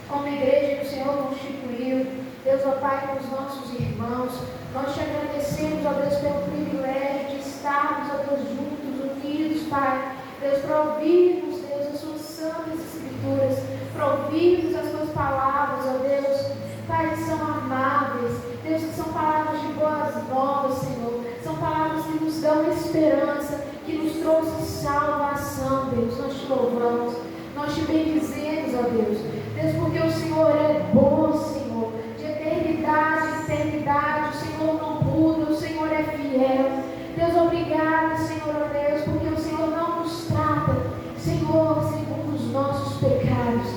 como igreja que o Senhor constituiu. Deus, ó Pai, com os nossos irmãos, nós te agradecemos, ó Deus, pelo privilégio de estarmos, ó Deus, juntos, unidos, Pai. Deus, para ouvirmos, Deus, as suas santas escrituras, para ouvirmos as tuas palavras, ó Deus, Pai, que são amáveis, Deus, que são palavras de boas novas, Senhor, são palavras que nos dão esperança, que nos trouxe salvação, Deus. Nós te louvamos, nós te bendizemos, ó Deus, Deus, porque o Senhor é bom, Senhor, de eternidade em eternidade, o Senhor não muda, o Senhor é fiel. Deus, obrigada, Senhor, ó Deus, porque o Senhor não nos trata, Senhor, segundo os nossos pecados.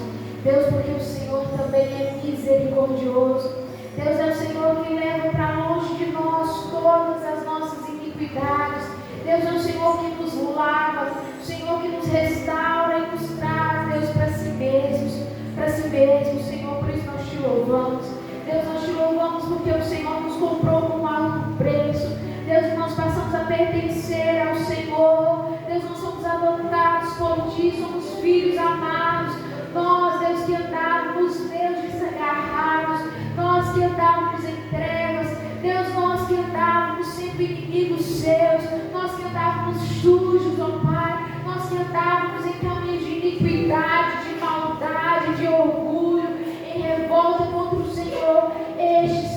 Deus, porque o Senhor também é misericordioso. Deus, é o Senhor que leva para longe de nós todas as nossas iniquidades. Deus, é o Senhor que nos lava, o Senhor que nos restaura e nos traz, Deus, para si mesmos, Senhor. Por isso nós te louvamos. Deus, nós te louvamos porque o Senhor nos comprou com alto preço. Deus, nós passamos a pertencer ao Senhor. Deus, nós somos adotados por Ti, somos filhos amados. Nós, Deus, que andávamos, Deus, desagarrados, nós que andávamos em trevas, Deus, nós que andávamos sendo inimigos Seus, nós que andávamos sujos, ó Pai, nós que andávamos em caminho de iniquidade, de maldade, de orgulho, em revolta contra o Senhor.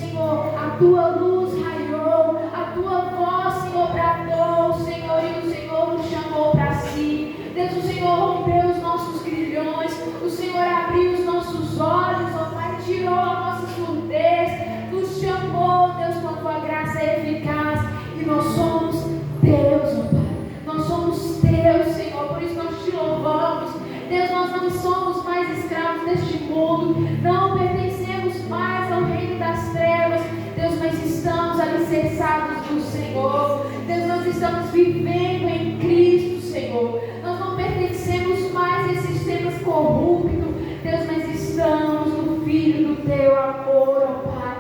Senhor, a Tua luz raiou, a Tua voz, Senhor, bradou, Senhor, e o Senhor nos chamou para si. Deus, o Senhor rompeu os nossos grilhões, o Senhor abriu os nossos olhos, ó Pai, tirou a nossa surdez, nos chamou, Deus, com a Tua graça eficaz, e nós somos Deus, ó Pai, nós somos Teus, Senhor, por isso nós te louvamos. Deus, nós não somos mais escravos deste mundo, não pertencemos mais ao reino das trevas, Deus, mas estamos alicerçados no Senhor. Deus, nós estamos vivendo em Cristo, Senhor. Nós não pertencemos mais a esses sistemas corruptos, Deus, mas estamos no Filho do Teu amor, ó Pai.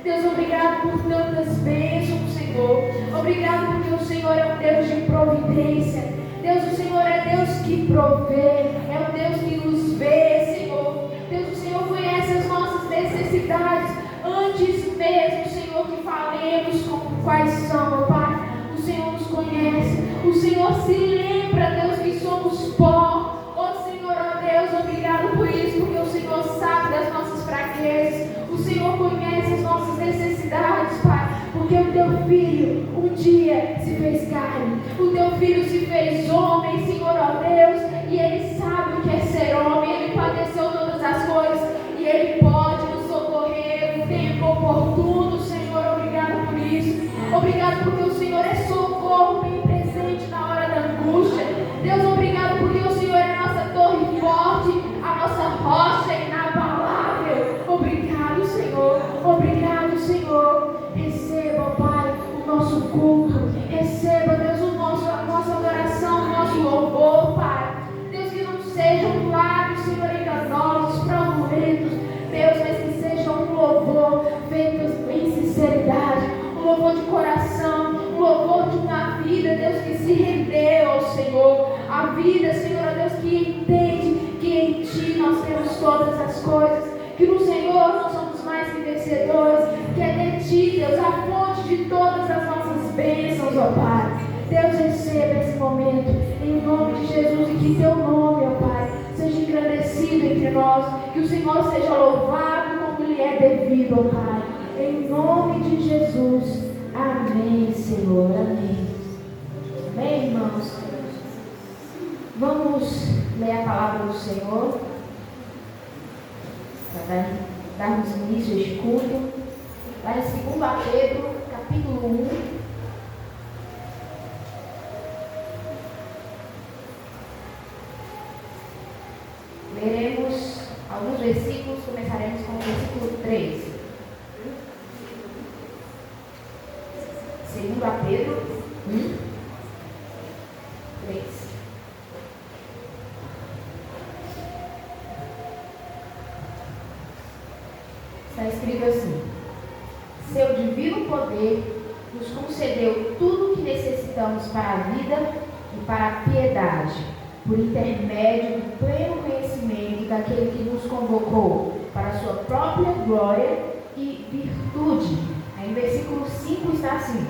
Deus, obrigado por tantas bênçãos, Senhor. Obrigado porque o Senhor é um Deus de providência. Deus, o Senhor é Deus que provê, é o Deus que nos vê, Senhor. Deus, o Senhor conhece as nossas necessidades antes mesmo, Senhor, que falemos quais são, ó Pai. O Senhor nos conhece, o Senhor se lembra, Deus, que somos pó. Ó Senhor, ó Deus, obrigado por isso, porque o Senhor sabe das nossas fraquezas, o Senhor conhece as nossas necessidades, Pai, porque o Teu Filho um dia se fez carne, o Teu Filho se fez homem, Senhor, ó Deus, e Ele sabe o que é ser homem, Ele padeceu todas as coisas, e Ele pode nos socorrer no tempo oportuno, Senhor. Obrigado por isso, obrigado porque o Senhor é socorro bem presente na hora da angústia. Deus, obrigado porque o Senhor é a nossa torre forte, a nossa rocha inabalável. Obrigado, Senhor, obrigado, Senhor. Receba, Pai, o nosso culto, receba, Deus, a nossa adoração, o nosso louvor, Pai. Deus, que não sejam lábios, Senhor, enganosos, fraudulentos, Deus, mas que seja um louvor feito em sinceridade, um louvor de coração, um louvor de uma vida, Deus, que se rendeu ao Senhor, a vida, Senhor, a Deus, que entende que em Ti nós temos todas as coisas, que no Senhor nós somos mais que vencedores, que é de Ti, Deus, a fonte de todas as nossas bênçãos, ó Pai. Deus, receba esse momento, em nome de Jesus, e que Teu nome, ó Pai, seja engrandecido entre nós, que o Senhor seja louvado como lhe é devido, ó Pai, em nome de Jesus. Amém, Senhor, amém. Amém, irmãos? Vamos ler a palavra do Senhor, para darmos início a este culto, lá em 2 Pedro, capítulo 1. Leremos alguns versículos, começaremos com o versículo 3. 2 Pedro 1, 3. Está escrito assim: Seu divino poder nos concedeu tudo o que necessitamos para a vida e para a piedade, por intermédio do pleno conhecimento daquele que nos convocou para a sua própria glória e virtude. Aí no versículo 5 está assim: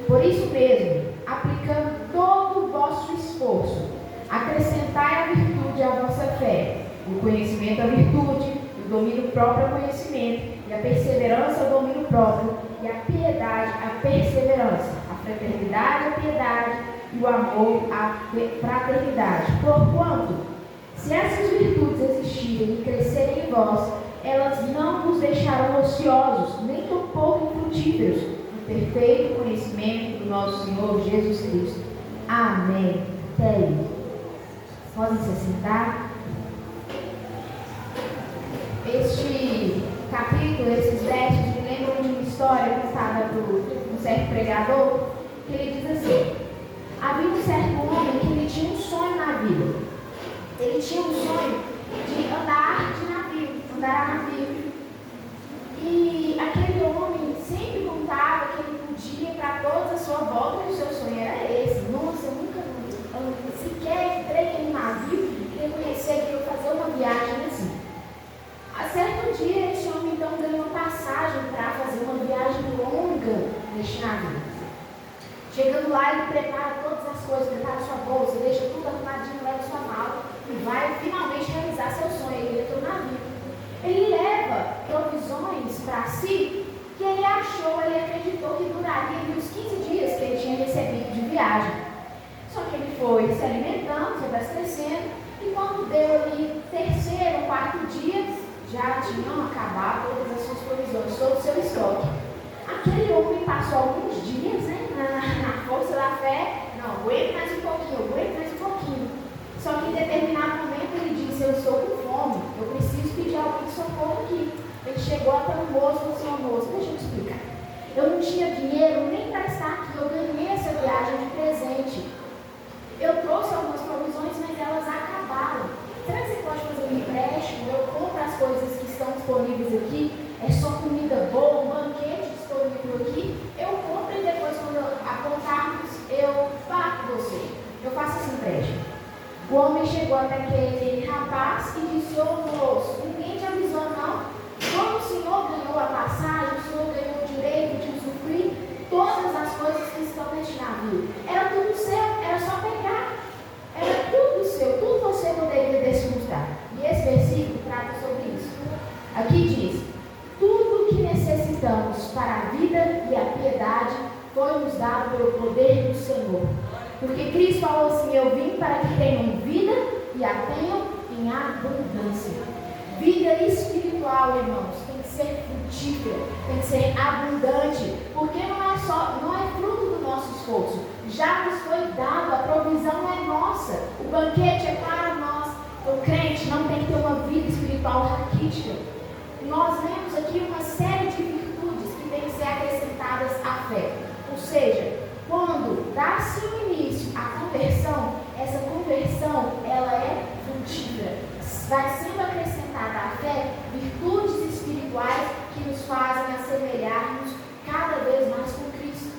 por isso mesmo, aplicando todo o vosso esforço, acrescentai a virtude à vossa fé, o conhecimento à virtude, o domínio próprio ao conhecimento, e a perseverança ao domínio próprio, e a piedade à perseverança, a fraternidade à piedade, e o amor à fraternidade. Porquanto, se essas virtudes existirem e crescerem em vós, elas não vos deixarão ociosos, nem tampouco infrutíferos, no perfeito conhecimento do nosso Senhor Jesus Cristo. Amém. Até aí. Podem se sentar. Este capítulo, esses versos, me lembram de uma história contada por um certo pregador, que ele diz assim: havia um certo homem que ele tinha um sonho na vida. Ele tinha um sonho de andar a navio. E aquele homem sempre contava que ele podia ir para toda a sua volta, e o seu sonho era esse. Nossa, eu nunca sequer entrei em um navio, queria conhecer aquilo, fazer uma viagem assim. A certo dia, esse homem então ganhou uma passagem para fazer uma viagem longa neste navio. Chegando lá, ele prepara todas as coisas, prepara sua bolsa, deixa tudo arrumadinho, leva sua mala e vai finalmente realizar seu sonho, ele entra no navio. Ele leva provisões para si que ele achou, ele acreditou que duraria os 15 dias que ele tinha recebido de viagem. Só que ele foi se alimentando, se abastecendo, e quando deu ali terceiro, quarto dia, já tinham acabado todas as suas provisões, todo o seu estoque. Aquele homem passou alguns dias, né, na força da fé, não, aguento mais um pouquinho. Só que em determinado momento ele disse: eu estou com fome, eu preciso pedir alguém de socorro aqui. Ele chegou até o moço e falou assim: moço, deixa eu te explicar. Eu não tinha dinheiro nem para estar aqui, eu ganhei essa viagem de presente. Eu trouxe algumas provisões, mas elas acabaram. Será que você pode fazer um empréstimo? Eu compro as coisas que estão disponíveis aqui, é só comida boa, um banquete disponível aqui. Eu compro e depois, quando apontarmos, eu pago você. Eu faço esse empréstimo. O homem chegou até aquele rapaz e disse: ô moço, ninguém te avisou não? Como o senhor ganhou a passagem, o senhor ganhou o direito de usufruir todas as coisas que estão neste navio. Era tudo seu, era só pegar. Era tudo seu, tudo você poderia desfrutar. E esse versículo trata sobre isso. Aqui diz: tudo o que necessitamos para a vida e a piedade foi-nos dado pelo poder do Senhor. Porque Cristo falou assim: eu vim para que tenham vida e a tenham em abundância. Vida espiritual, irmãos, tem que ser frutífera, tem que ser abundante, porque não é fruto do nosso esforço. Já nos foi dado, a provisão é nossa, o banquete é para nós. O crente não tem que ter uma vida espiritual raquítica. Nós vemos aqui uma série de virtudes que têm que ser acrescentadas à fé. Ou seja, quando dá-se o início à conversão, essa conversão ela é frutífera. Vai sendo acrescentada à fé virtudes espirituais que nos fazem assemelhar-nos cada vez mais com Cristo.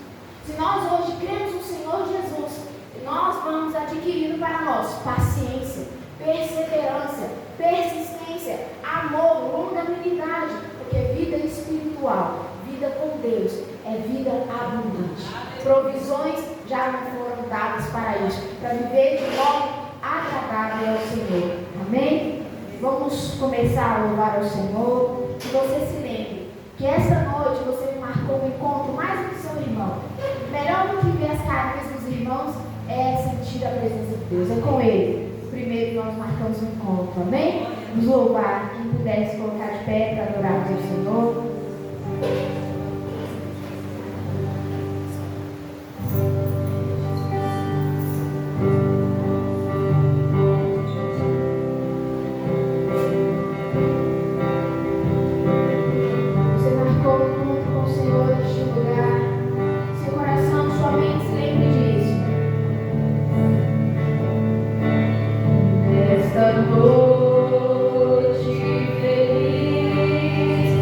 Se nós hoje cremos no Senhor Jesus, nós vamos adquirindo para nós paciência, perseverança, persistência, amor, longanimidade, porque vida espiritual, vida com Deus, é vida abundante. Provisões já não foram dadas para isso, para viver de modo agradável ao Senhor. Amém? Vamos começar a louvar ao Senhor. Que você se lembre que esta noite você marcou um encontro mais do que seu irmão. Melhor do que ver as carinhas dos irmãos é sentir a presença de Deus. É com Ele. Primeiro nós marcamos um encontro. Amém? Nos louvar. Quem puder se colocar de pé para adorarmos ao Senhor. Noite feliz,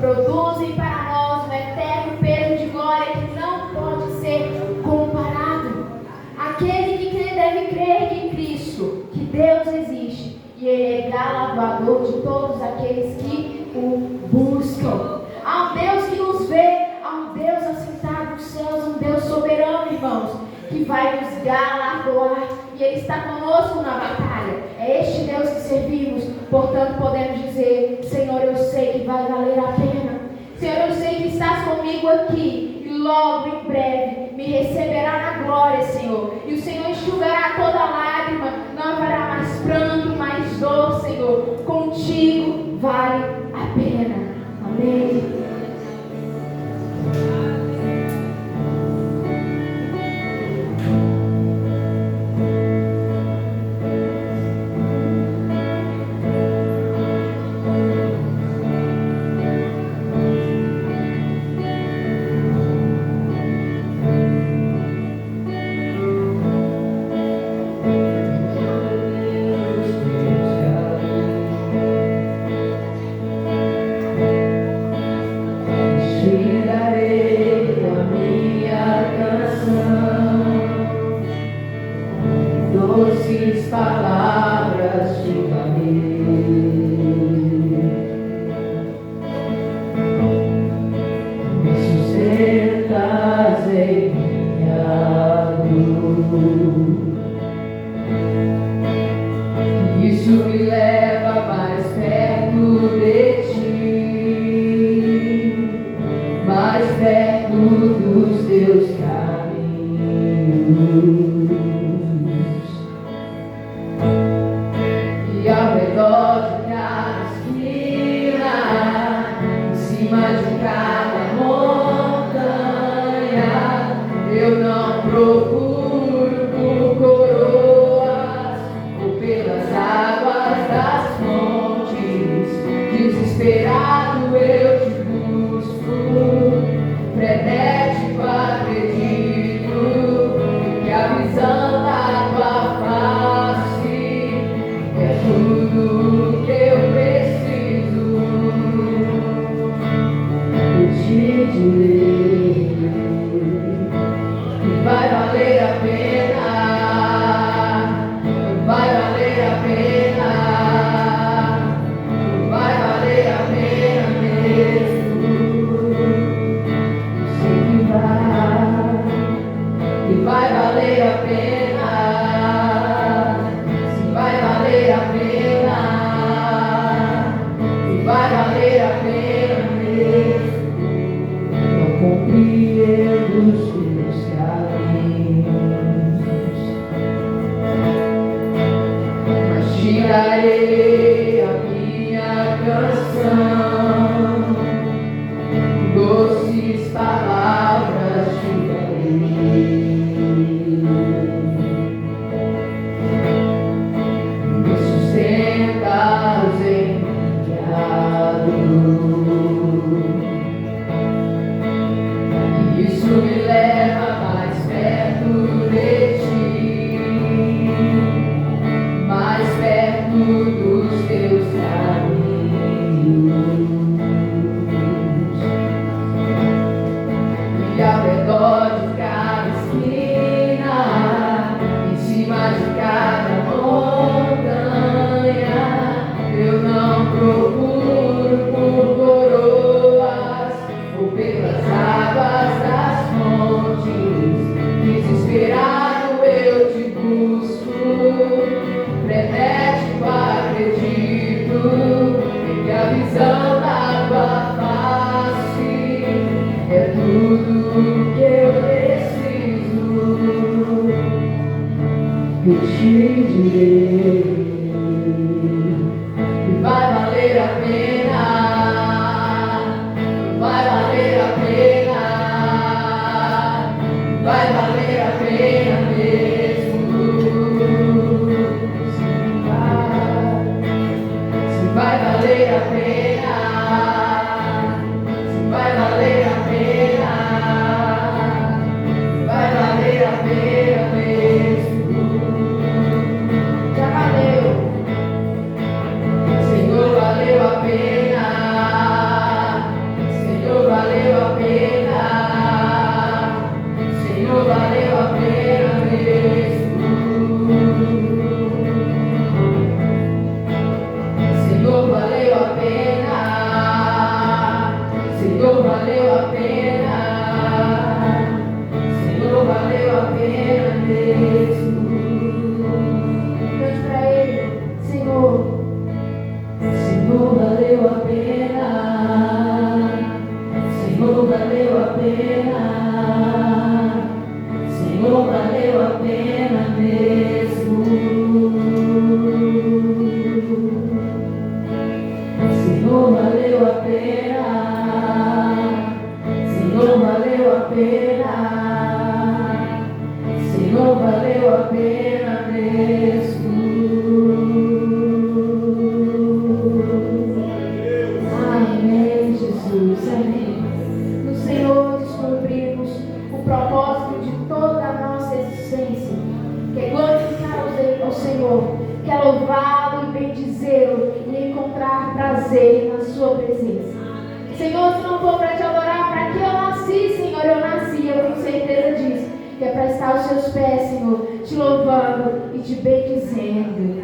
produzem para nós um eterno peso de glória que não pode ser comparado. Aquele que crê deve crer em Cristo, que Deus existe, e Ele é galardoador de todos aqueles que o buscam. Há um Deus que nos vê, há um Deus assentado nos céus, um Deus soberano, irmãos, que vai nos galardoar, e Ele está conosco na batalha. É este Deus que servimos, portanto podemos dizer: Senhor, eu sei que vai valer a pena. Senhor, eu sei que estás comigo aqui, e logo em breve me receberá na glória, Senhor. E o Senhor enxugará toda lágrima, não haverá mais pranto, mais dor, Senhor. Contigo vale a pena. Amém. Caminhos. Isso me leva mais perto de ti, mais perto dos teus caminhos. E ao redor de cada esquina, em cima de cada montanha, eu não procuro por coroas ou pelas águas das fontes. Desesperado eu te busco, frenético acredito que a visão da tua face é tudo que eu preciso. Eu te direi que vai valer a pena, vai valer a pena, vai valer a pena mesmo. Se vai valer a pena, se vai valer a pena, vai valer a pena mesmo. Já valeu. Senhor, valeu a pena. Senhor, valeu a pena. Senhor, valeu a pena mesmo. Senhor, valeu a pena. Senhor, valeu a pena. Senhor, valeu a pena mesmo. Cante para Ele, Senhor. Senhor, valeu a pena. Senhor, valeu a pena. Senhor, valeu a pena mesmo. Senhor, valeu a pena. Senhor, valeu a pena. Senhor, valeu a pena mesmo. Amém, Jesus, amém. No Senhor descobrimos o propósito de toda a nossa existência, que é glorificar ao Senhor, que é louvá-lo e bendizê-lo e encontrar prazer na sua presença. Senhor, se não for para te adorar, para que eu nasci, Senhor, eu nasci, eu tenho certeza disso, que é para estar aos seus pés, Senhor, te louvando e te bendizendo.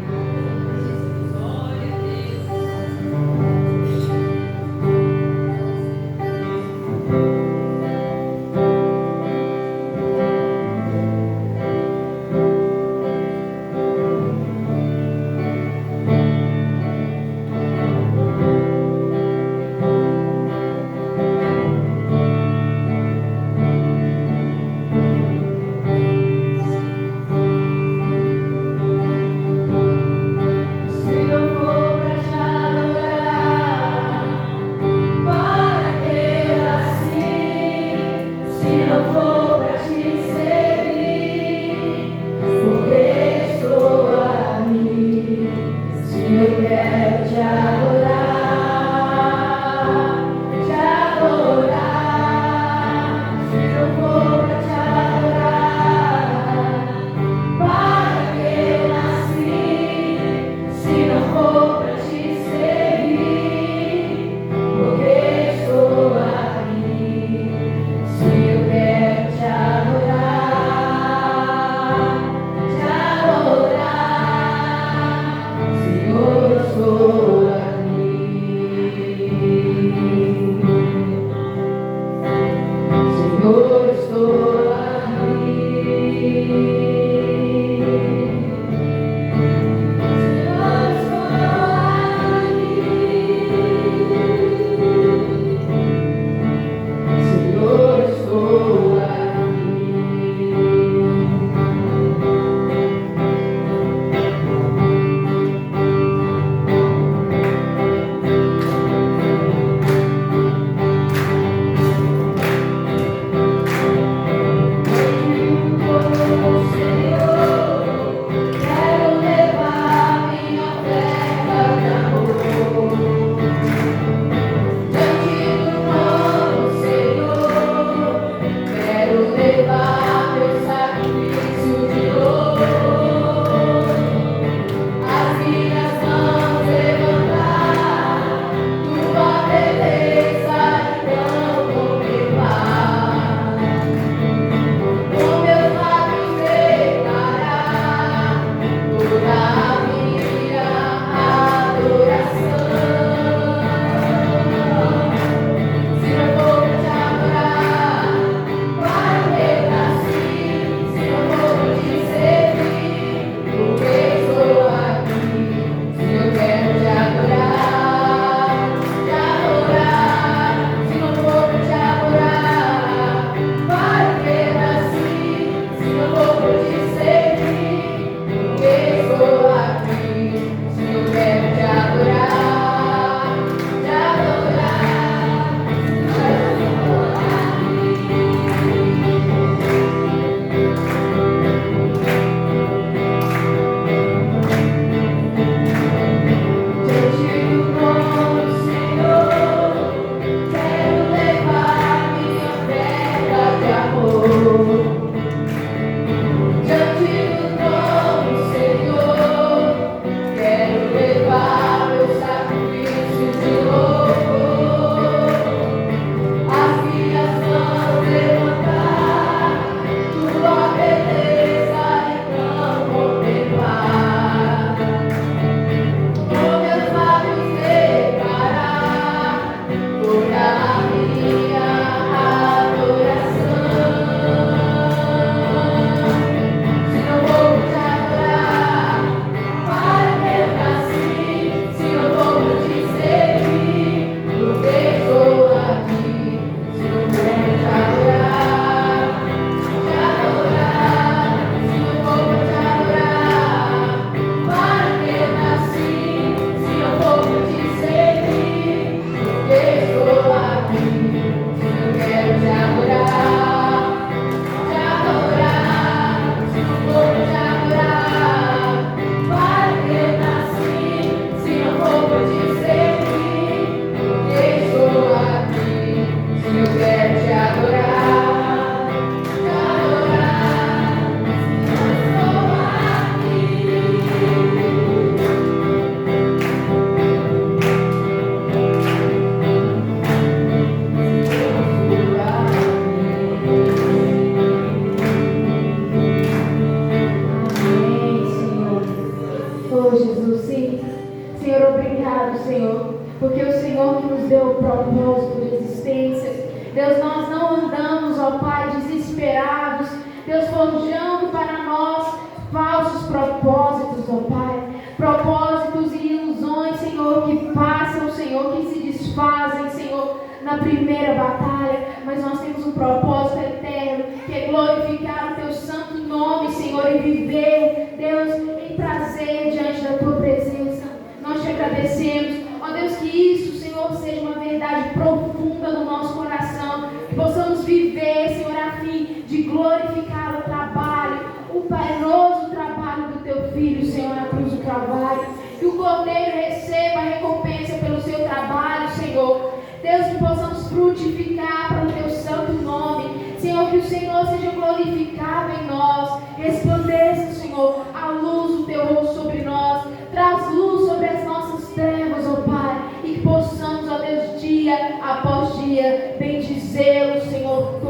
propósito de existência. Deus, nós não andamos, ó Pai, desesperados, Deus, forjando para nós falsos propósitos, ó Pai, propósitos e ilusões, Senhor, que passam, Senhor, que se desfazem, Senhor, na primeira batalha, mas nós temos um propósito eterno, que é glorificar o Teu santo nome, Senhor, e viver, Deus, em prazer diante da Tua presença. Nós Te agradecemos, ó Deus, que isso, Senhor, seja uma verdade profunda no nosso coração, que possamos viver, Senhor, a fim de glorificar o trabalho, o valioso trabalho do Teu Filho, Senhor, na cruz do Calvário, que o Cordeiro receba a recompensa pelo seu trabalho, Senhor. Deus, que possamos frutificar para o Teu santo nome, Senhor, que o Senhor seja glorificado em nós, resplandeça, Senhor, a luz do Teu rosto sobre nós, traz luz sobre as nossas trevas, ó Pai, e que possamos, ó Deus, dia após dia, bendizê-lo, Senhor,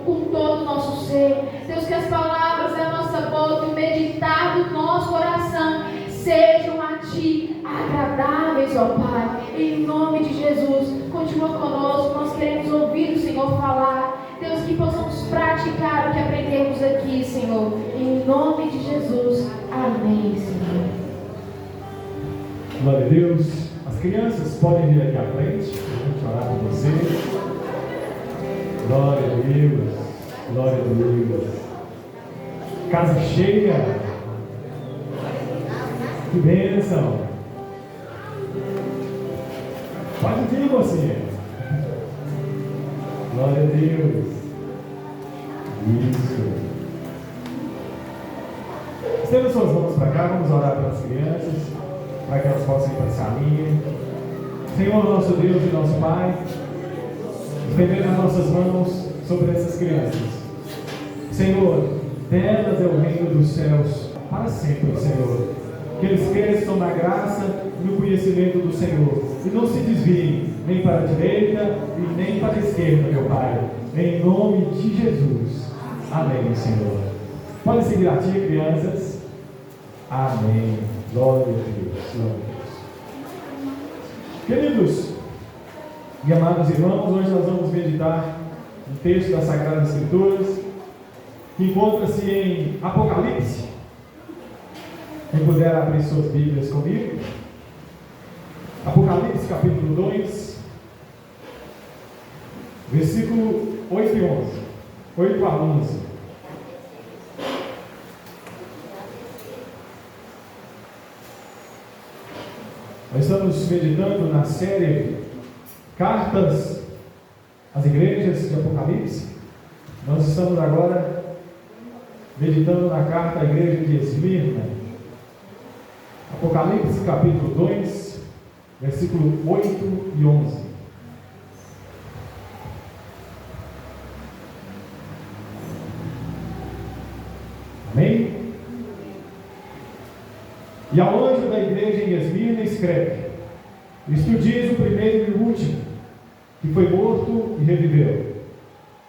com todo o nosso ser. Deus, que as palavras da nossa boca e o meditar do nosso coração sejam a Ti agradáveis, ó Pai, em nome de Jesus. Continua conosco, nós queremos ouvir o Senhor falar. Deus, que possamos praticar o que aprendemos aqui, Senhor, em nome de Jesus. Amém, Senhor. Glória a Deus. As crianças podem vir aqui à frente, vamos orar por vocês. Glória a Deus, glória a Deus. Casa cheia. Que bênção. Pode vir, você. Glória a Deus. Isso. Estenda suas mãos para cá, vamos orar pelas crianças, para que elas possam ir para essa linha. Senhor, nosso Deus e nosso Pai, estendendo as nossas mãos sobre essas crianças. Senhor, delas é o reino dos céus para sempre, Senhor. Que eles cresçam na graça e no conhecimento do Senhor e não se desviem nem para a direita e nem para a esquerda, meu Pai, em nome de Jesus. Amém, Senhor. Podem seguir a Ti, crianças. Amém. Glória a Deus. Glória a Deus. Queridos e amados irmãos, hoje nós vamos meditar um texto das Sagradas Escrituras que encontra-se em Apocalipse. Quem puder abrir suas Bíblias comigo. Apocalipse capítulo 2, versículo 8 e 11. 8 a 11. Nós estamos meditando na série Cartas às Igrejas de Apocalipse. Nós estamos agora meditando na carta à igreja de Esmirna. Apocalipse capítulo 2, versículo 8 e 11. Amém? E ao anjo da igreja em Esmirna escreve: Isto diz o primeiro e o último, que foi morto e reviveu.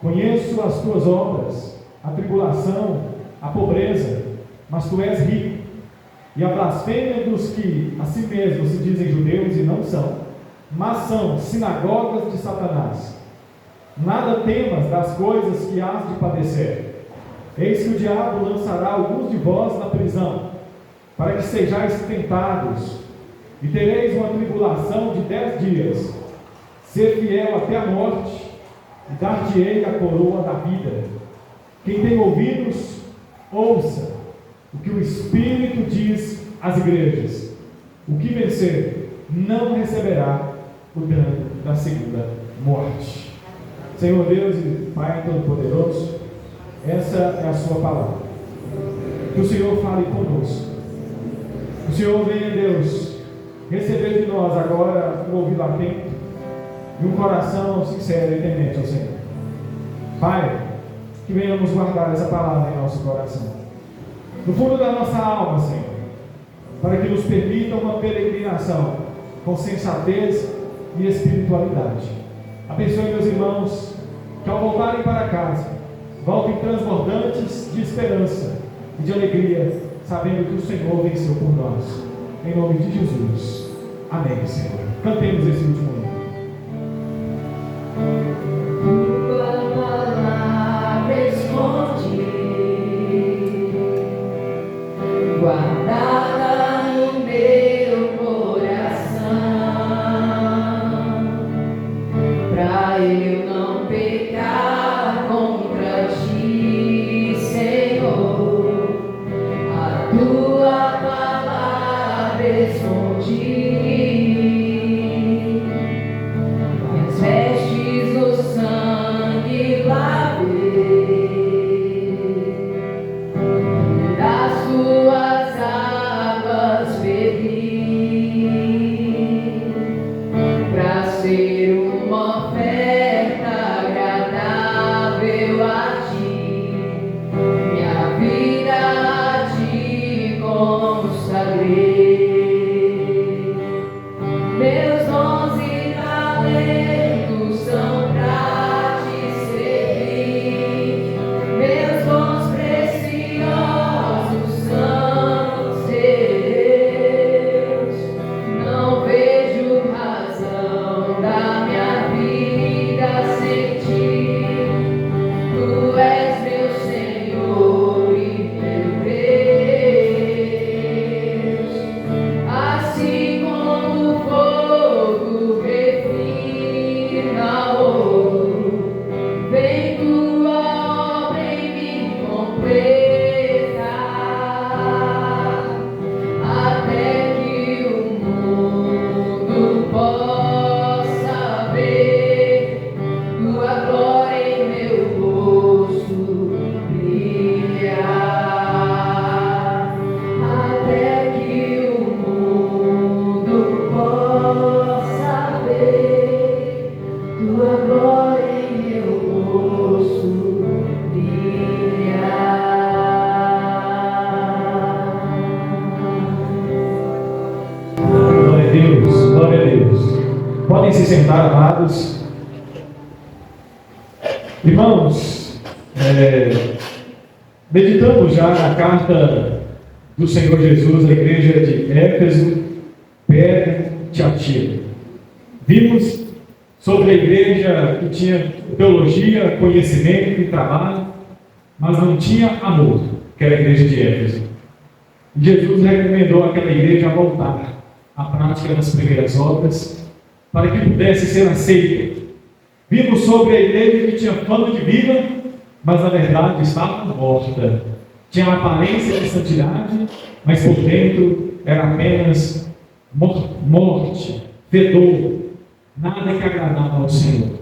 Conheço as tuas obras, a tribulação, a pobreza, mas tu és rico. E a blasfêmia dos que a si mesmos se dizem judeus e não são, mas são sinagogas de Satanás. Nada temas das coisas que hás de padecer. Eis que o diabo lançará alguns de vós na prisão, para que sejais tentados, e tereis uma tribulação de 10 dias. Ser fiel até a morte, e dar-te-ei a coroa da vida. Quem tem ouvidos, ouça o que o Espírito diz às igrejas. O que vencer não receberá o dano da segunda morte. Senhor Deus e Pai Todo-Poderoso, essa é a sua palavra. Que o Senhor fale conosco. Que o Senhor venha, Deus, receber de nós agora um ouvido atento e um coração sincero e temente ao Senhor. Pai, que venhamos guardar essa palavra em nosso coração, no fundo da nossa alma, Senhor, para que nos permita uma peregrinação com sensatez e espiritualidade. Abençoe meus irmãos, que ao voltarem para casa, voltem transbordantes de esperança e de alegria, sabendo que o Senhor venceu por nós. Em nome de Jesus. Amém, Senhor. Cantemos esse último hino. pra eu não pecar contra ti, Senhor. A tua palavra escondi, minhas vestes no sangue lavei, das tuas águas bebi, pra ser uma oferta agradável a ti, minha vida a ti consagrei. Meus dons e talentos são pra te servir, meus dons preciosos são teus. Não vejo razão da minha vida sem ti. Tu és meu Senhor e meu Deus. Assim como o fogo refina o ouro, vem tua obra em mim completar, até que o mundo possa ver tua glória em meu rosto brilhar, até que o mundo possa ver tua glória em meu rosto brilhar. Glória a Deus, glória a Deus. Podem se sentar, amados. Irmãos, meditamos já na carta do Senhor Jesus à igreja de Éfeso, Pérgamo, Tiatira. Vimos sobre a igreja que tinha teologia, conhecimento e trabalho, mas não tinha amor, que era a igreja de Éfeso. Jesus recomendou àquela igreja a voltar à prática das primeiras obras, para que pudesse ser aceita. Vimos sobre a igreja que tinha fama de vida, mas na verdade estava morta. Tinha a aparência de santidade, mas por dentro era apenas morte, fedor, nada que agradava ao Senhor.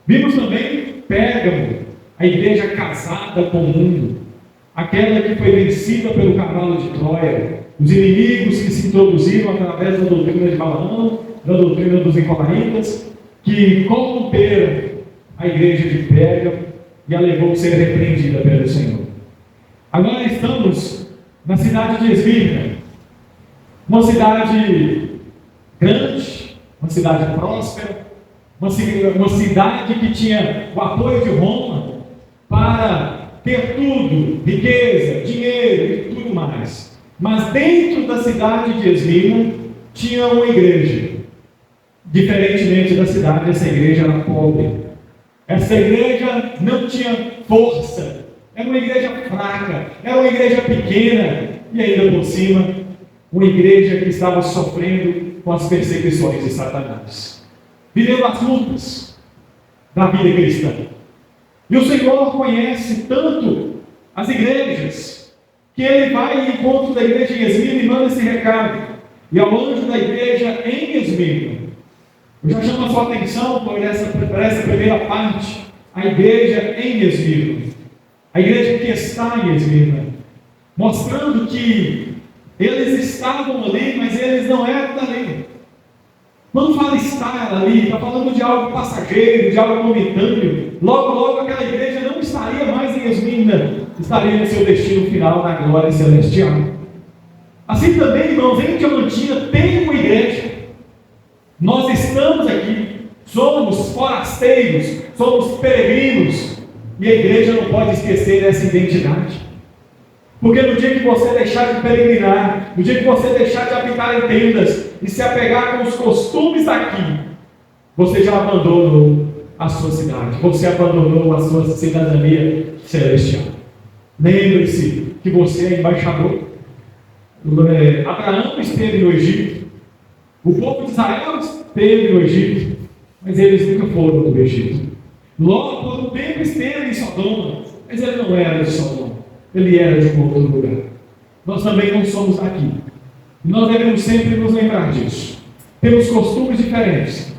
Vimos também Pérgamo, a igreja casada com o mundo, aquela que foi vencida pelo cavalo de Troia, os inimigos que se introduziram através da doutrina de Balaão, da doutrina dos Nicolaitas, que corromperam a igreja de Pérgamo e a levou a ser repreendida pelo Senhor. Agora estamos na cidade de Esmirna, uma cidade grande, uma cidade próspera, uma cidade que tinha o apoio de Roma para ter tudo, riqueza, dinheiro e tudo mais. Mas dentro da cidade de Esmirna tinha uma igreja. Diferentemente da cidade, essa igreja era pobre. Essa igreja não tinha força. Era uma igreja fraca, era uma igreja pequena e ainda por cima, uma igreja que estava sofrendo com as perseguições de Satanás, vivendo as lutas da vida cristã. E o Senhor conhece tanto as igrejas, que Ele vai em encontro da igreja em Esmirna e manda esse recado. E ao anjo da igreja em Esmirna, eu já chamo a sua atenção por essa primeira parte, a igreja em Esmirna, a igreja que está em Esmirna, mostrando que eles estavam ali, mas eles não eram dali. Quando fala estar ali, está falando de algo passageiro, de algo momentâneo. Logo, logo aquela igreja não estaria mais em Esmirna, estaria no seu destino final na glória celestial. Assim também, irmãos, em Diamantina tem uma igreja. Nós estamos aqui, somos forasteiros, somos peregrinos, e a igreja não pode esquecer dessa identidade. Porque no dia que você deixar de peregrinar, no dia que você deixar de habitar em tendas e se apegar com os costumes daqui, você já abandonou a sua cidade, você abandonou a sua cidadania celestial. Lembre-se que você é embaixador. Abraão esteve no Egito, o povo de Israel esteve no Egito, mas eles nunca foram do Egito. Ló, por um tempo, esteve em Sodoma, mas ele não era de Sodoma, ele era de um outro lugar. Nós também não somos daqui. E nós devemos sempre nos lembrar disso. Temos costumes diferentes,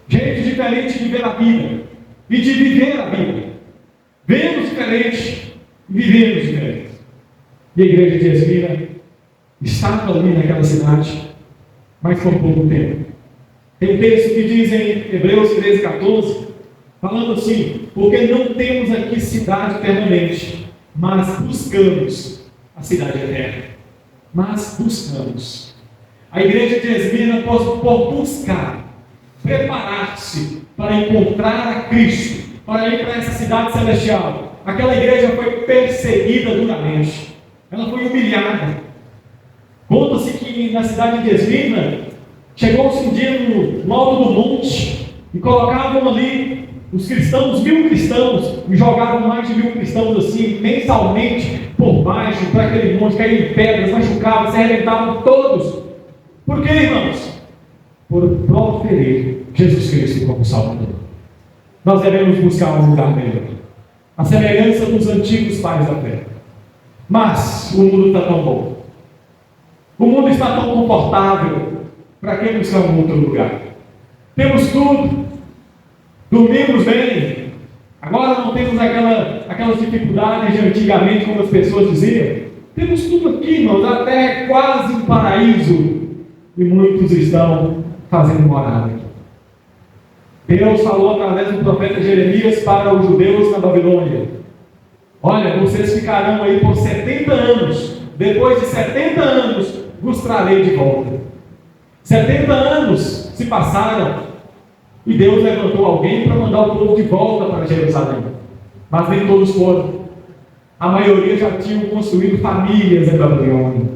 jeito diferente de ver a vida e de viver a vida. Vemos diferente e vivemos diferente. E a igreja de Esmina estava ali naquela cidade, mas por pouco tempo. Tem um texto que diz em Hebreus 13:14, falando assim: porque não temos aqui cidade permanente, mas buscamos a cidade eterna. Mas buscamos. A igreja de Esmina pode buscar, preparar-se para encontrar a Cristo, para ir para essa cidade celestial. Aquela igreja foi perseguida duramente, ela foi humilhada. Conta-se que na cidade de Esmina chegou-se um dia no alto do monte e colocavam ali os cristãos, 1000 cristãos, e jogavam mais de 1000 cristãos assim, mensalmente, por baixo, para aquele monte, caíam em pedras, machucavam, se arrebentavam todos. Por quê, irmãos? Por proferir Jesus Cristo como Salvador. Nós devemos buscar um lugar melhor, a semelhança dos antigos pais da fé. Mas o mundo está tão bom, o mundo está tão confortável, para que buscar um outro lugar? Temos tudo, dormimos bem, agora não temos aquelas dificuldades de antigamente, como as pessoas diziam. Temos tudo aqui, irmãos, a terra é quase um paraíso, e muitos estão fazendo morada aqui. Deus falou através do profeta Jeremias para os judeus na Babilônia: olha, vocês ficarão aí por 70 anos, depois de 70 anos vos trarei de volta. 70 anos se passaram, e Deus levantou alguém para mandar o povo de volta para Jerusalém, mas nem todos foram. A maioria já tinham construído famílias em Babilônia,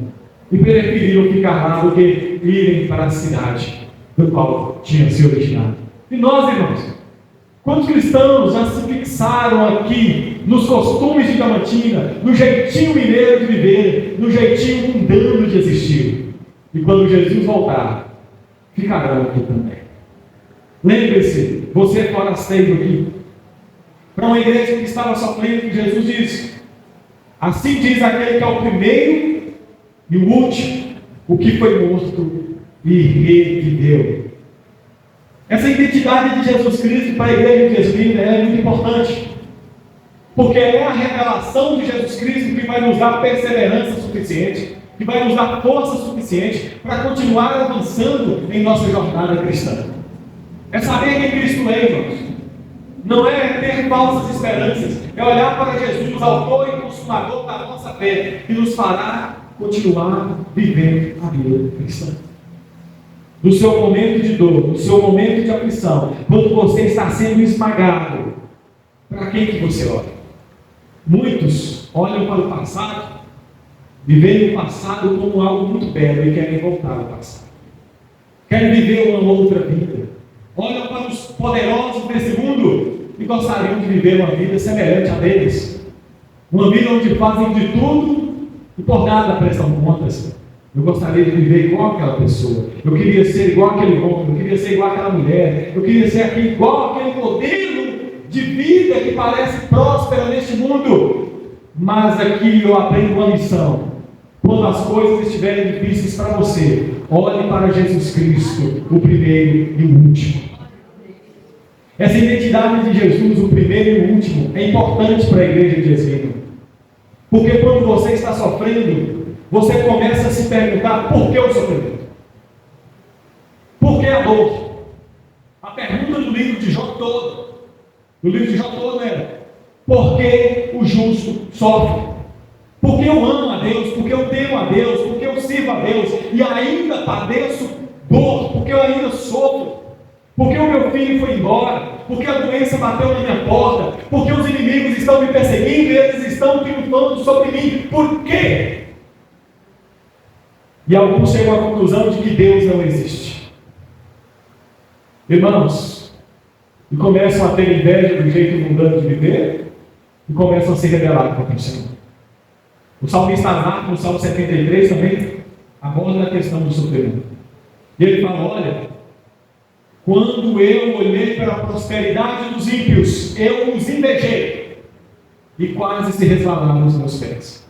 e preferiram ficar lá do que irem para a cidade do qual tinham se originado. E nós, irmãos, quantos cristãos já se fixaram aqui nos costumes de Diamantina, no jeitinho mineiro de viver, no jeitinho mundano de existir? E quando Jesus voltar, ficarão aqui também. Lembre-se, você é forasteiro aqui. Para uma igreja que estava sofrendo, Jesus disse: assim diz aquele que é o primeiro e o último, o que foi morto e reviveu. Essa identidade de Jesus Cristo para a igreja de Esmina é muito importante, porque é a revelação de Jesus Cristo que vai nos dar perseverança suficiente, que vai nos dar força suficiente para continuar avançando em nossa jornada cristã. É saber quem Cristo é, irmãos. Não é ter falsas esperanças, é olhar para Jesus, autor e consumador da nossa fé, que nos fará continuar vivendo a vida cristã. No seu momento de dor, no seu momento de aflição, quando você está sendo esmagado, para quem que você olha? Muitos olham para o passado e veem o passado como algo muito belo e querem voltar ao passado. Querem viver uma outra vida. Olham para os poderosos desse mundo e gostariam de viver uma vida semelhante a deles. Uma vida onde fazem de tudo e por nada prestam contas. Eu gostaria de viver igual aquela pessoa. Eu queria ser igual aquele homem. Eu queria ser igual aquela mulher. Eu queria ser igual aquele modelo de vida que parece próspera neste mundo. Mas aqui eu aprendo uma lição. Quando as coisas estiverem difíceis para você, olhe para Jesus Cristo, o primeiro e o último. Essa identidade de Jesus, o primeiro e o último, é importante para a igreja de Esmina. Porque quando você está sofrendo, você começa a se perguntar: por que o sofrimento? Por que a dor? A pergunta do livro de Jó todo, era: por que o justo sofre? Porque eu amo a Deus, porque eu temo a Deus, porque eu sirvo a Deus, e ainda padeço dor, porque eu ainda sofro, porque o meu filho foi embora, porque a doença bateu na minha porta, porque os inimigos estão me perseguindo e eles estão triunfando sobre mim. Por quê? E alguns chegam à conclusão de que Deus não existe. Irmãos, e começam a ter inveja do jeito mundano de viver, e começam a se rebelar contra o Senhor. O salmista Asaf, no Salmo 73, também aborda a questão do sofrimento. E ele fala: olha, Quando eu olhei para a prosperidade dos ímpios, eu os invejei e quase se resvalaram nos meus pés.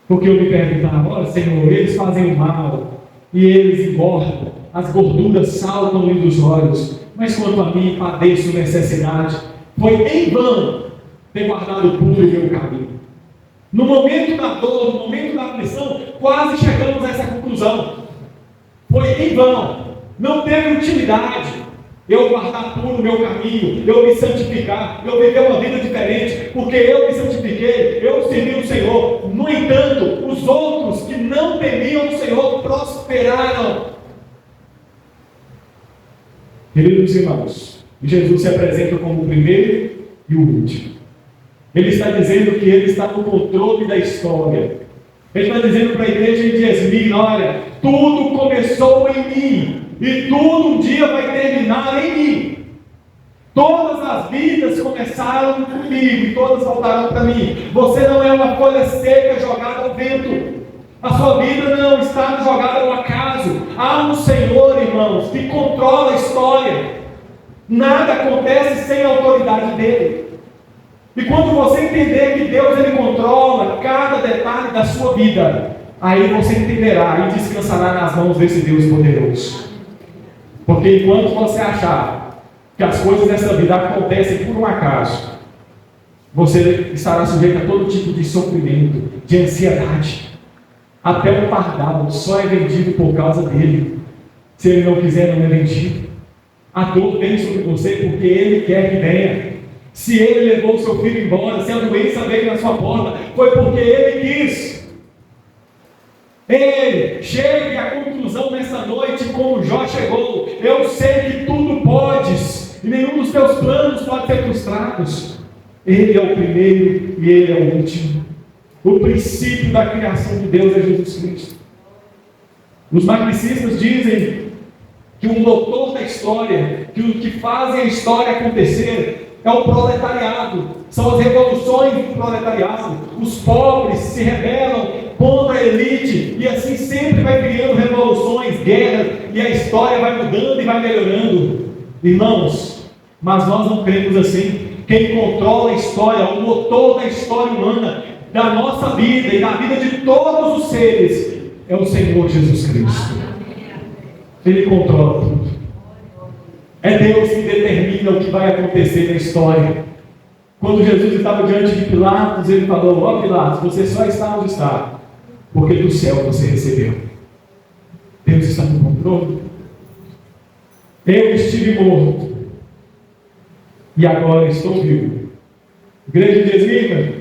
Porque eu me perguntava: olha, Senhor, eles fazem o mal e eles engordam, as gorduras saltam-lhe dos olhos, mas quanto a mim, padeço necessidade. Foi em vão ter guardado puro o meu caminho. No momento da dor, no momento da aflição, quase chegamos a essa conclusão. Foi em vão, não teve utilidade eu guardar puro o meu caminho, eu me santificar, eu viver uma vida diferente, porque eu me santifiquei, eu servi o Senhor. No entanto, os outros que não temiam o Senhor prosperaram. Queridos irmãos, Jesus se apresenta como o primeiro e o último. Ele está dizendo que Ele está no controle da história. Ele está dizendo para a igreja de Esmirna: olha, tudo começou em mim, e tudo um dia vai terminar em mim. Todas as vidas começaram comigo, e todas voltaram para mim. Você não é uma folha seca jogada ao vento. A sua vida não está jogada ao acaso. Há um Senhor, irmãos, que controla a história. Nada acontece sem a autoridade dele. E quando você entender que Deus ele controla cada detalhe da sua vida, aí você entenderá e descansará nas mãos desse Deus poderoso. Porque enquanto você achar que as coisas dessa vida acontecem por um acaso, você estará sujeito a todo tipo de sofrimento, de ansiedade. Até um pardal só é vendido por causa dele. Se ele não quiser, não é vendido. A dor vem sobre você porque ele quer que venha. Se ele levou o seu filho embora, se a doença veio na sua porta, foi porque ele quis. Ele chegue à conclusão nessa noite, como Jó chegou: eu sei que tudo podes, e nenhum dos teus planos pode ser frustrados. Ele é o primeiro e ele é o último. O princípio da criação de Deus é Jesus Cristo. Os maglicistas dizem que o motor da história, que o que fazem a história acontecer, é o proletariado, são as revoluções do proletariado. Os pobres se rebelam contra a elite, e assim sempre vai criando revoluções, guerras, e a história vai mudando e vai melhorando. Irmãos, mas nós não cremos assim. Quem controla a história, o motor da história humana, da nossa vida e da vida de todos os seres, é o Senhor Jesus Cristo. Ele controla tudo. É Deus que determina o que vai acontecer na história. Quando Jesus estava diante de Pilatos, ele falou: ó Pilatos, você só está onde está porque do céu você recebeu. Deus está no controle. Eu estive morto e agora estou vivo. Igreja de Esmirna,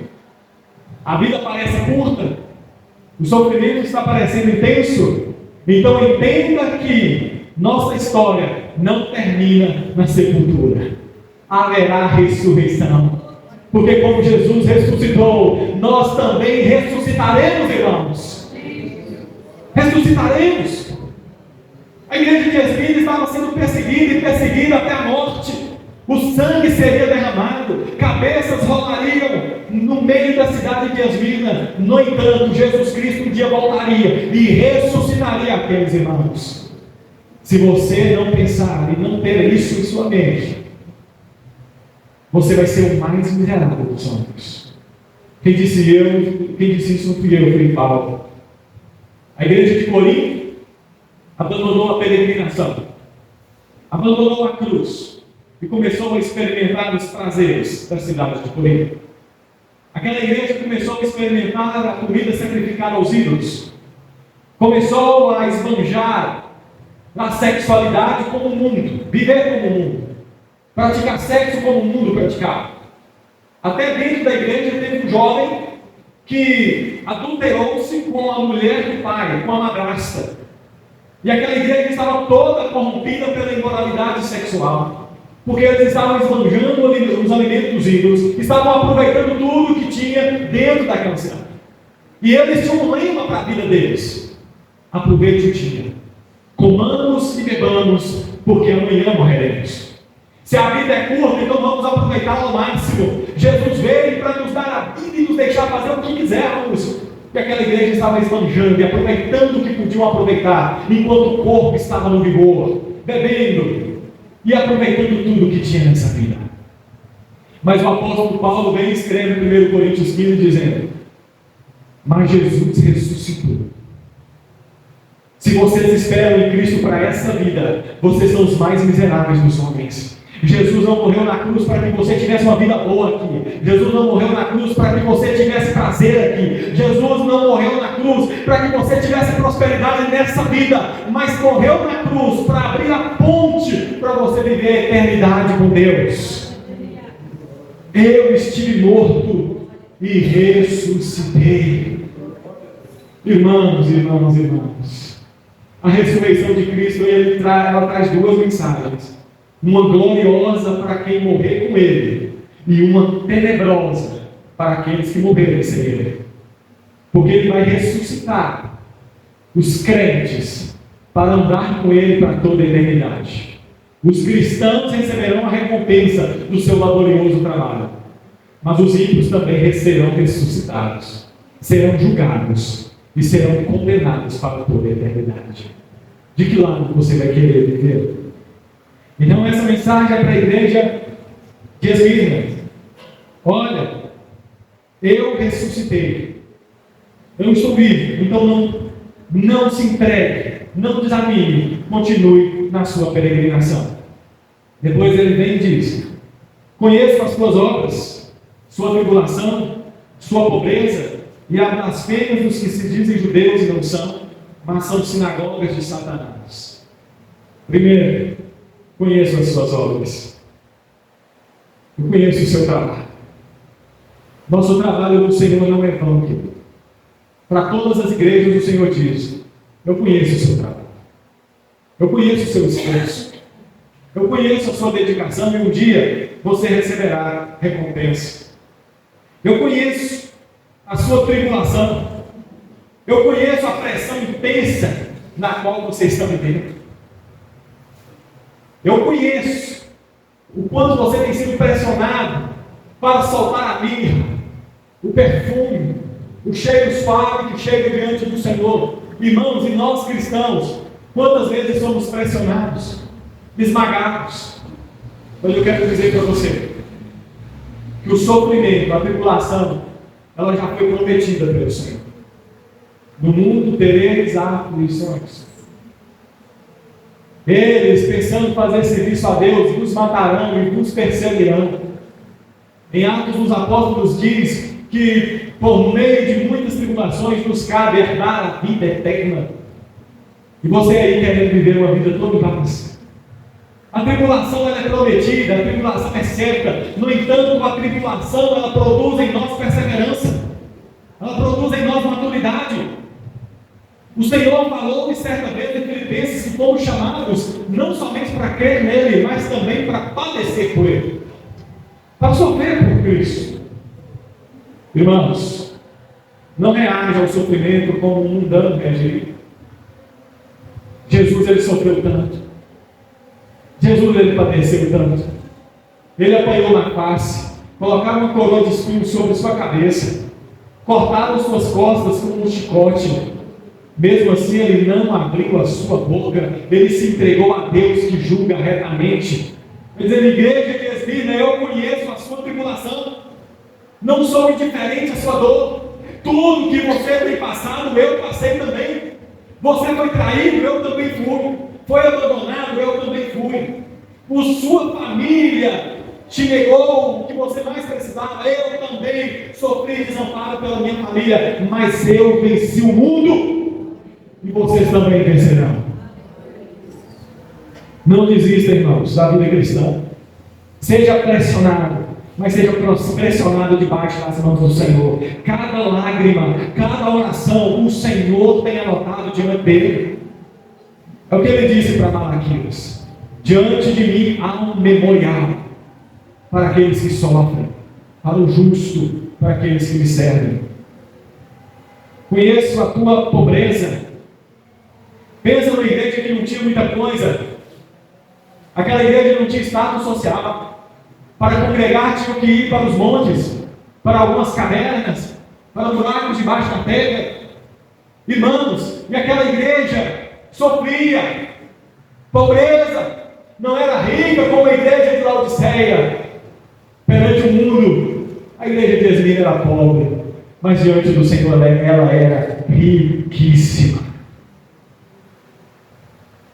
a vida parece curta, o sofrimento está parecendo intenso. Então entenda que nossa história não termina na sepultura. Haverá ressurreição. Porque como Jesus ressuscitou, nós também ressuscitaremos, irmãos. Ressuscitaremos. A igreja de Esmirna estava sendo perseguida e perseguida até a morte. O sangue seria derramado, cabeças rolariam no meio da cidade de Esmirna. No entanto, Jesus Cristo um dia voltaria e ressuscitaria aqueles irmãos. Se você não pensar e não ter isso em sua mente, você vai ser o mais miserável dos homens. Quem disse isso não fui eu, foi Paulo. A igreja de Corinto abandonou a peregrinação, abandonou a cruz e começou a experimentar os prazeres da cidade de Corinto. Aquela igreja começou a experimentar a comida sacrificada aos ídolos, começou a esbanjar na sexualidade como o mundo, viver como o mundo, praticar sexo como o mundo praticava. Até dentro da igreja teve um jovem que adulterou-se com a mulher do pai, com a madrasta. E aquela igreja estava toda corrompida pela imoralidade sexual, porque eles estavam esbanjando os alimentos dos ídolos, estavam aproveitando tudo que tinha dentro daquela cidade. E eles tinham um lema para a vida deles: aproveite o dia, comamos e bebamos, porque amanhã morreremos. Se a vida é curta, então vamos aproveitá-la ao máximo. Jesus veio para nos dar a vida e nos deixar fazer o que quisermos. E aquela igreja estava esbanjando e aproveitando o que podiam aproveitar, enquanto o corpo estava no vigor, bebendo, e aproveitando tudo que tinha nessa vida. Mas o apóstolo Paulo vem e escreve em 1 Coríntios 15 dizendo: mas Jesus ressuscitou. Se vocês esperam em Cristo para essa vida, vocês são os mais miseráveis dos homens. Jesus não morreu na cruz para que você tivesse uma vida boa aqui. Jesus não morreu na cruz para que você tivesse prazer aqui. Jesus não morreu na cruz para que você tivesse prosperidade nessa vida, mas morreu na cruz para abrir a ponte para você viver a eternidade com Deus. Eu estive morto e ressuscitei. Irmãos, a ressurreição de Cristo ela traz duas mensagens: uma gloriosa para quem morrer com Ele, e uma tenebrosa para aqueles que morrerem sem Ele. Porque Ele vai ressuscitar os crentes para andar com Ele para toda a eternidade. Os cristãos receberão a recompensa do seu laborioso trabalho, mas os ímpios também serão ressuscitados, serão julgados e serão condenados para toda a eternidade. De que lado você vai querer viver? Então essa mensagem é para a igreja de Esmirna. Olha, eu ressuscitei, eu estou vivo, então não se entregue, não desanime, continue na sua peregrinação. Depois ele vem e diz: conheço as tuas obras, sua tribulação, sua pobreza e a blasfêmia dos que se dizem judeus e não são, mas são sinagogas de Satanás. Primeiro, conheço as suas obras. Eu conheço o seu trabalho. Nosso trabalho do Senhor não é vão, querido. Para todas as igrejas o Senhor diz: eu conheço o seu trabalho. Eu conheço o seu esforço. Eu conheço a sua dedicação e um dia você receberá recompensa. Eu conheço a sua tribulação. Eu conheço a pressão intensa na qual você está vivendo. Eu conheço o quanto você tem sido pressionado para soltar a mirra, o perfume, o cheiro suave que chega diante do Senhor. Irmãos, e nós cristãos, quantas vezes somos pressionados, esmagados? Mas eu quero dizer para você que o sofrimento, a tribulação, ela já foi prometida pelo Senhor. No mundo tereis aflições. Eles, pensando em fazer serviço a Deus, vos matarão e vos perseguirão. Em Atos dos Apóstolos diz que por meio de muitas tribulações nos cabe herdar a vida eterna. E você aí querendo viver uma vida toda em paz. A tribulação ela é prometida, a tribulação é certa. No entanto, a tribulação ela produz em nós perseverança. Ela produz em nós maturidade. O Senhor falou certa vez em Filipenses que fomos chamados não somente para crer nele, mas também para padecer por ele, para sofrer por Cristo. Irmãos, não reaja ao sofrimento como um mundano reagiria. Jesus ele sofreu tanto, Jesus ele padeceu tanto, ele apanhou na face, colocaram uma coroa de espinhos sobre sua cabeça, cortaram suas costas com um chicote. Mesmo assim, ele não abriu a sua boca, ele se entregou a Deus que julga retamente. Mas a igreja de Esmirna, eu conheço a sua tribulação, não sou indiferente à sua dor. Tudo que você tem passado, eu passei também. Você foi traído, eu também fui. Foi abandonado, eu também fui. Sua família te negou o que você mais precisava, eu também sofri desamparo pela minha família, mas eu venci o mundo. E vocês também vencerão. Não desista, irmãos, da vida cristã. Seja pressionado, mas seja pressionado debaixo das mãos do Senhor. Cada lágrima, cada oração, o Senhor tem anotado diante dele. É o que ele disse para Malaquias: diante de mim há um memorial para aqueles que sofrem, para o justo, para aqueles que me servem. Conheço a tua pobreza. Pensa numa igreja que não tinha muita coisa. Aquela igreja não tinha status social. Para congregar tinham que ir para os montes, para algumas cavernas, para buracos debaixo da terra. Irmãos, e aquela igreja sofria pobreza, não era rica como a igreja de Laodiceia. Perante o mundo, a igreja de Esmirna era pobre, mas diante do Senhor ela era riquíssima.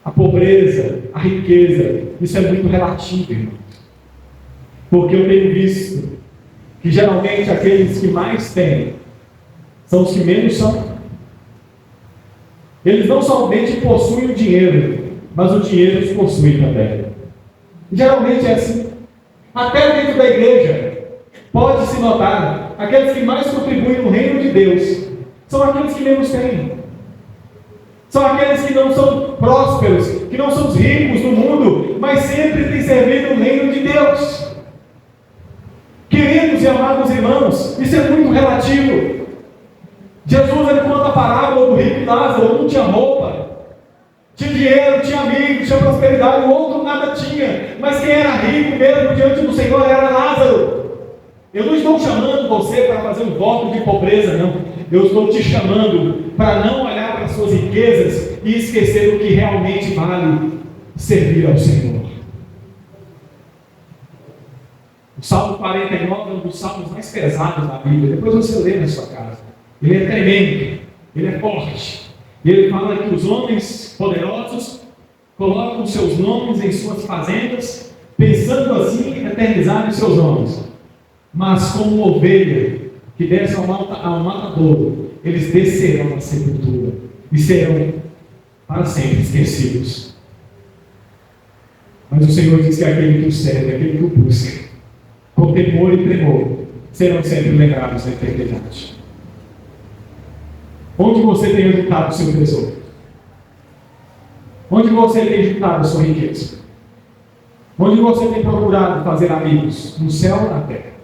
A pobreza, a riqueza, isso é muito relativo, irmão. Porque eu tenho visto que geralmente aqueles que mais têm são os que menos são. Eles não somente possuem o dinheiro, mas o dinheiro os possui também. Geralmente é assim. Até dentro da igreja, pode-se notar, aqueles que mais contribuem no reino de Deus são aqueles que menos têm. São aqueles que não são prósperos, que não são os ricos do mundo, mas sempre têm servido o reino de Deus. Queridos e amados irmãos, isso é muito relativo. Jesus, ele conta a parábola do rico e Lázaro. Um tinha roupa, tinha dinheiro, tinha amigos, tinha prosperidade, o outro nada tinha. Mas quem era rico mesmo diante do Senhor era Lázaro. Eu não estou chamando você para fazer um voto de pobreza, não. Eu estou te chamando para não olhar para as suas riquezas e esquecer o que realmente vale: servir ao Senhor. O Salmo 49 é um dos salmos mais pesados da Bíblia. Depois você lê na sua casa. Ele é tremendo, ele é forte. E ele fala que os homens poderosos colocam seus nomes em suas fazendas, pensando assim em eternizar os seus nomes. Mas como ovelha que desce ao matadouro, eles descerão à sepultura e serão para sempre esquecidos. Mas o Senhor diz que aquele que o serve, aquele que o busca, com temor e tremor, serão sempre lembrados na eternidade. Onde você tem juntado o seu tesouro? Onde você tem juntado a sua riqueza? Onde você tem procurado fazer amigos? No céu ou na terra?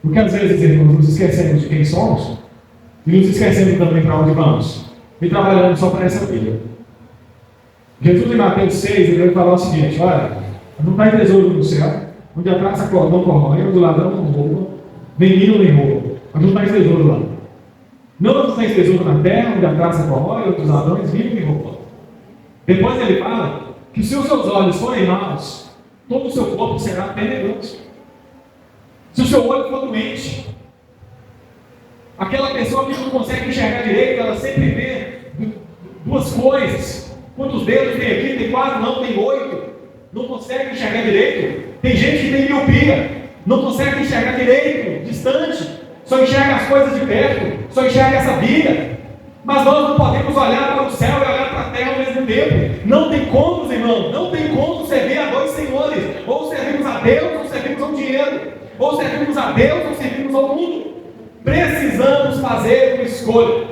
Porque às vezes, irmãos, nos esquecemos de quem somos e nos esquecemos também para onde vamos. E trabalhando só para essa vida. Jesus em Mateus 6, ele vai falar o seguinte: olha, não vai tesouro no céu, onde a traça não corrói, onde o ladrão não rouba, menino nem rouba. Mas não tem tesouro lá. Não tem tesouro na terra, onde a traça corrói, onde os ladrões vivem e roubam. Depois ele fala que se os seus olhos forem maus, todo o seu corpo será tenebroso. Se o seu olho for doente, aquela pessoa que não consegue enxergar direito, ela sempre vê duas coisas. Quantos dedos tem aqui? Tem 4, não, tem 8. Não consegue enxergar direito. Tem gente que tem miopia, não consegue enxergar direito, distante, só enxerga as coisas de perto, só enxerga essa vida. Mas nós não podemos olhar para o céu e olhar para a terra ao mesmo tempo. Não tem como, irmão, não tem como servir a dois senhores. Ou servimos a Deus ou servimos ao dinheiro. Ou servimos a Deus ou servimos ao mundo. Precisamos fazer uma escolha.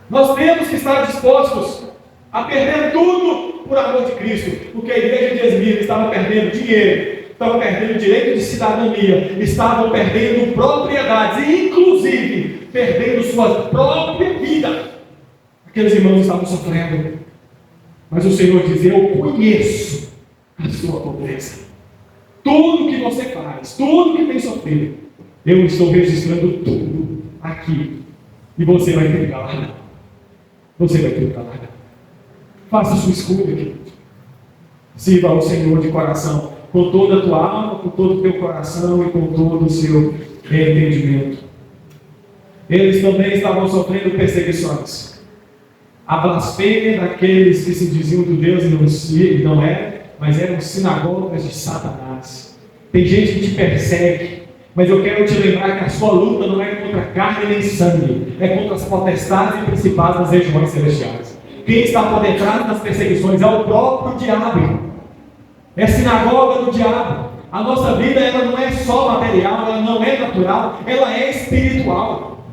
Nós temos que estar dispostos a perder tudo por amor de Cristo, porque a igreja de Esmirna estava perdendo dinheiro, estava perdendo direito de cidadania, estavam perdendo propriedades e inclusive perdendo sua própria vida. Aqueles irmãos estavam sofrendo, mas o Senhor diz: eu conheço a sua pobreza. Tudo que você faz, tudo que tem sofrido, eu estou registrando tudo aqui. E você vai ter que largar. Você vai ter que largar. Faça a sua escolha, querido. Sirva ao Senhor de coração, com toda a tua alma, com todo o teu coração e com todo o seu entendimento. Eles também estavam sofrendo perseguições. A blasfêmia daqueles que se diziam do Deus e não é, mas eram sinagogas de Satanás. Tem gente que te persegue, mas eu quero te lembrar que a sua luta não é contra carne nem sangue, é contra as potestades e principados das regiões celestiais. Quem está por detrás das perseguições é o próprio diabo. É a sinagoga do diabo. A nossa vida, ela não é só material, ela não é natural, ela é espiritual.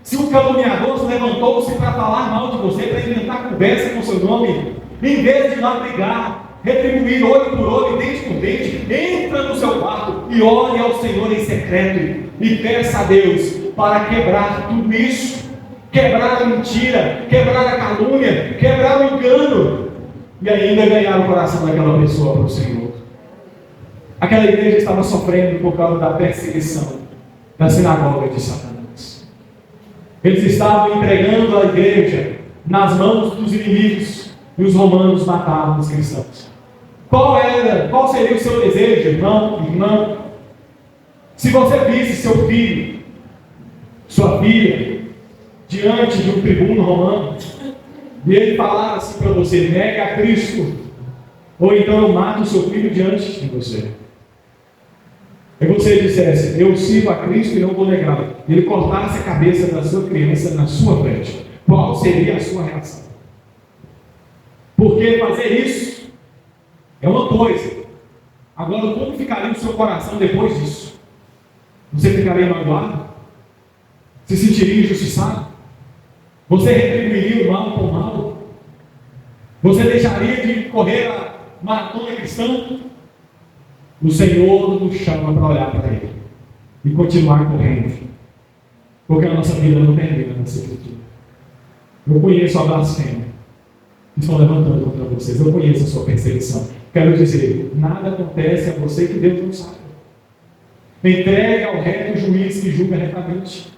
Se um caluniador se levantou-se para falar mal de você, para inventar conversa com o seu nome, em vez de ir lá brigar, retribuir olho por olho, dente por dente, entra no seu quarto e ore ao Senhor em secreto e peça a Deus para quebrar tudo isso, quebrar a mentira, quebrar a calúnia, quebrar o engano e ainda ganhar o coração daquela pessoa para o Senhor. Aquela igreja estava sofrendo por causa da perseguição da sinagoga de Satanás. Eles estavam entregando a igreja nas mãos dos inimigos. e os romanos matavam os cristãos. Qual seria o seu desejo, irmão, irmã? Se você visse seu filho, sua filha, diante de um tribuno romano, e ele falar assim para você: negue a Cristo, ou então eu mato o seu filho diante de você. E você dissesse: eu sirvo a Cristo e não vou negá-lo. E ele cortasse a cabeça da sua criança na sua frente. Qual seria a sua reação? Porque fazer isso é uma coisa. Agora, como ficaria o seu coração depois disso? Você ficaria magoado? Se sentiria injustiçado? Você retribuiria o mal com o mal? Você deixaria de correr a maratona cristã? O Senhor nos chama para olhar para Ele e continuar correndo, porque a nossa vida não termina nessa escritura. Eu conheço a blasfêmia que estão levantando contra vocês, eu conheço a sua perseguição. Quero dizer, nada acontece a você que Deus não sabe. Entregue ao reto juiz que julga retamente.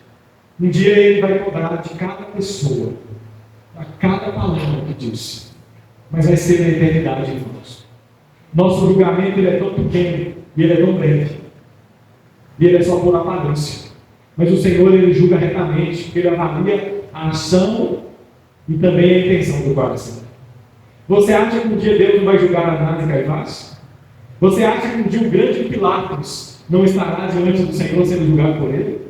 Um dia Ele vai cobrar de cada pessoa, a cada palavra que disse, mas vai ser na eternidade, irmãos. Nosso julgamento ele é tão pequeno e ele é tão breve. E ele é só por aparência. Mas o Senhor ele julga retamente, porque ele avalia a ação e também a intenção do coração. Você acha que um dia Deus não vai julgar Anás e Caifás? Você acha que um dia o grande Pilatos não estará diante do Senhor sendo julgado por ele?